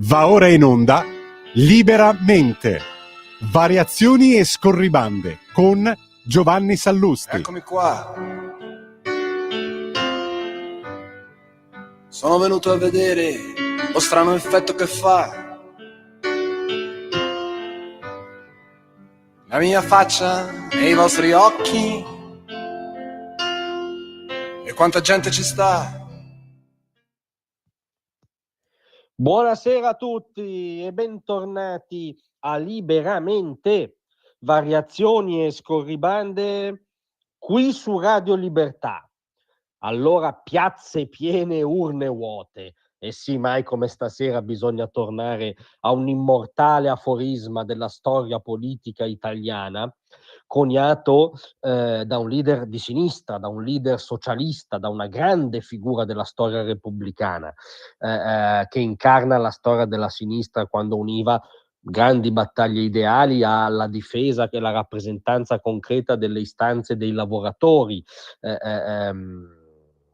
Va ora in onda Liberamente, variazioni e scorribande con Giovanni Sallusti. Eccomi qua. Sono venuto a vedere lo strano effetto che fa la mia faccia e i vostri occhi e quanta gente ci sta. Buonasera a tutti e bentornati a Liberamente, variazioni e scorribande qui su Radio Libertà. Allora, piazze piene, urne vuote. E sì, mai come stasera bisogna tornare a un immortale aforisma della storia politica italiana, coniato da un leader di sinistra, da un leader socialista, da una grande figura della storia repubblicana, che incarna la storia della sinistra quando univa grandi battaglie ideali alla difesa che è la rappresentanza concreta delle istanze dei lavoratori,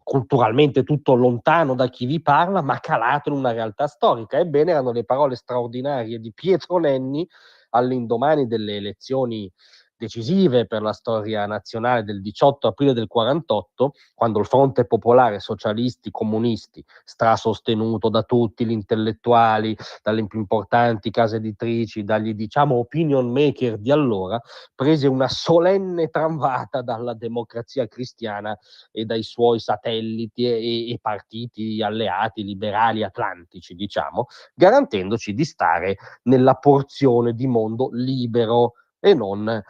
culturalmente tutto lontano da chi vi parla, ma calato in una realtà storica. Ebbene, erano le parole straordinarie di Pietro Nenni all'indomani delle elezioni decisive per la storia nazionale del 18 aprile del 48, quando il Fronte Popolare Socialisti Comunisti, strasostenuto da tutti gli intellettuali, dalle più importanti case editrici, dagli diciamo opinion maker di allora, prese una solenne tramvata dalla Democrazia Cristiana e dai suoi satelliti e partiti alleati liberali atlantici, diciamo, garantendoci di stare nella porzione di mondo libero e non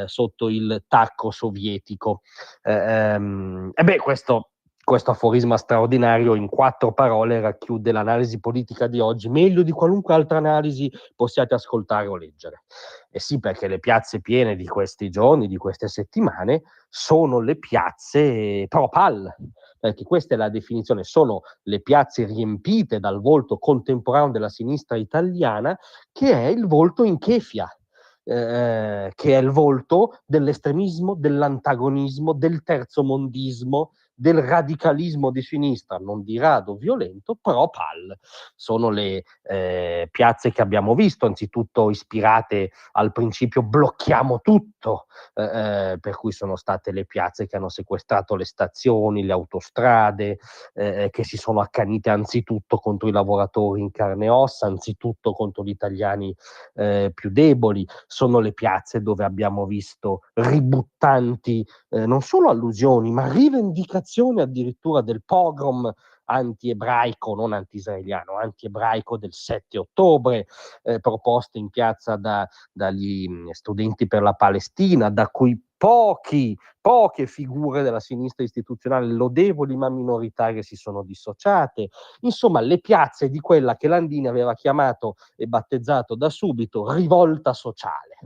sotto il tacco sovietico. Questo aforisma straordinario in 4 parole racchiude l'analisi politica di oggi, meglio di qualunque altra analisi possiate ascoltare o leggere. E sì, perché le piazze piene di questi giorni, di queste settimane, sono le piazze pro pal, perché questa è la definizione, sono le piazze riempite dal volto contemporaneo della sinistra italiana, che è il volto in kefia, che è il volto dell'estremismo, dell'antagonismo, del terzomondismo, del radicalismo di sinistra, non di rado violento, però pal. Sono le piazze che abbiamo visto, anzitutto ispirate al principio blocchiamo tutto, per cui sono state le piazze che hanno sequestrato le stazioni, le autostrade, che si sono accanite anzitutto contro i lavoratori in carne e ossa, anzitutto contro gli italiani più deboli. Sono le piazze dove abbiamo visto ributtanti non solo allusioni, ma rivendicazioni addirittura del pogrom anti-ebraico, non anti-israeliano, anti-ebraico del 7 ottobre, proposte in piazza dagli studenti per la Palestina, da cui poche figure della sinistra istituzionale lodevoli ma minoritarie si sono dissociate. Insomma, le piazze di quella che Landini aveva chiamato e battezzato da subito rivolta sociale,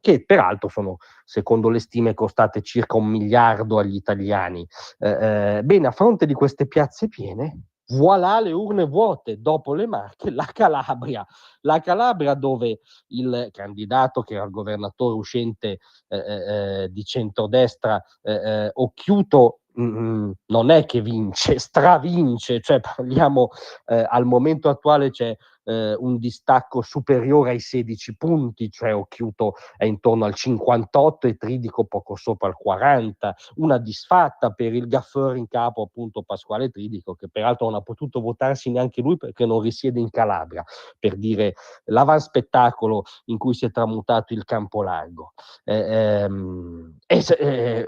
che peraltro sono, secondo le stime, costate circa 1 miliardo agli italiani. Bene, a fronte di queste piazze piene, voilà le urne vuote, dopo le Marche, la Calabria dove il candidato che era il governatore uscente di centrodestra, Occhiuto, non è che vince, stravince, cioè parliamo, al momento attuale c'è un distacco superiore ai 16 punti, cioè Occhiuto è intorno al 58 e Tridico poco sopra il 40, una disfatta per il gaffeur in capo, appunto Pasquale Tridico, che peraltro non ha potuto votarsi neanche lui perché non risiede in Calabria, per dire l'avanspettacolo in cui si è tramutato il campo largo.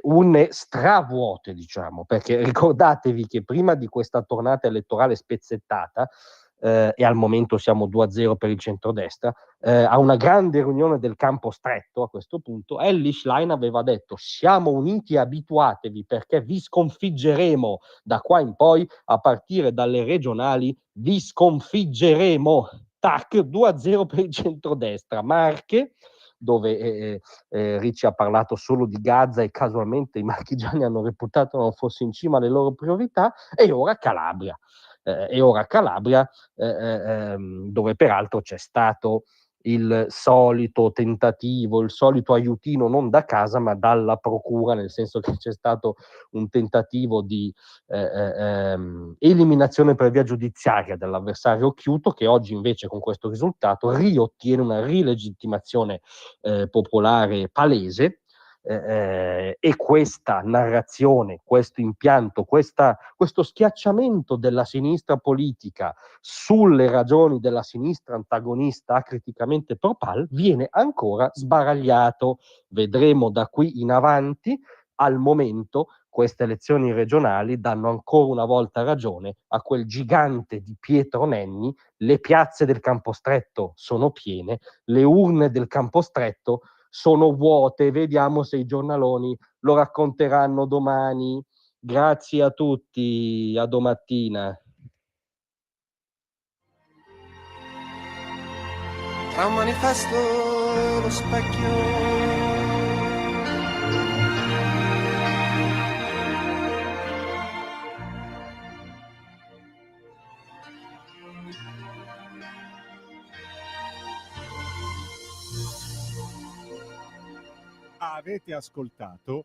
Urne stravuote, diciamo, perché ricordatevi che prima di questa tornata elettorale spezzettata, e al momento siamo 2-0 per il centrodestra, a una grande riunione del campo stretto a questo punto, Elly Schlein aveva detto: siamo uniti e abituatevi perché vi sconfiggeremo da qua in poi, a partire dalle regionali vi sconfiggeremo. Tac, 2-0 per il centrodestra. Marche, dove Ricci ha parlato solo di Gaza e casualmente i marchigiani hanno reputato non fosse in cima alle loro priorità, e ora Calabria, dove peraltro c'è stato il solito tentativo, il solito aiutino non da casa ma dalla procura, nel senso che c'è stato un tentativo di eliminazione per via giudiziaria dell'avversario occhiuto, che oggi invece con questo risultato riottiene una rilegittimazione popolare palese. E questa narrazione, questo impianto, questo schiacciamento della sinistra politica sulle ragioni della sinistra antagonista acriticamente pro-PAL viene ancora sbaragliato. Vedremo da qui in avanti. Al momento queste elezioni regionali danno ancora una volta ragione a quel gigante di Pietro Nenni. Le piazze del Campostretto sono piene, le urne del Campostretto sono vuote. Vediamo se i giornaloni lo racconteranno domani. Grazie a tutti, a domattina. Tra un manifesto e lo specchio. Avete ascoltato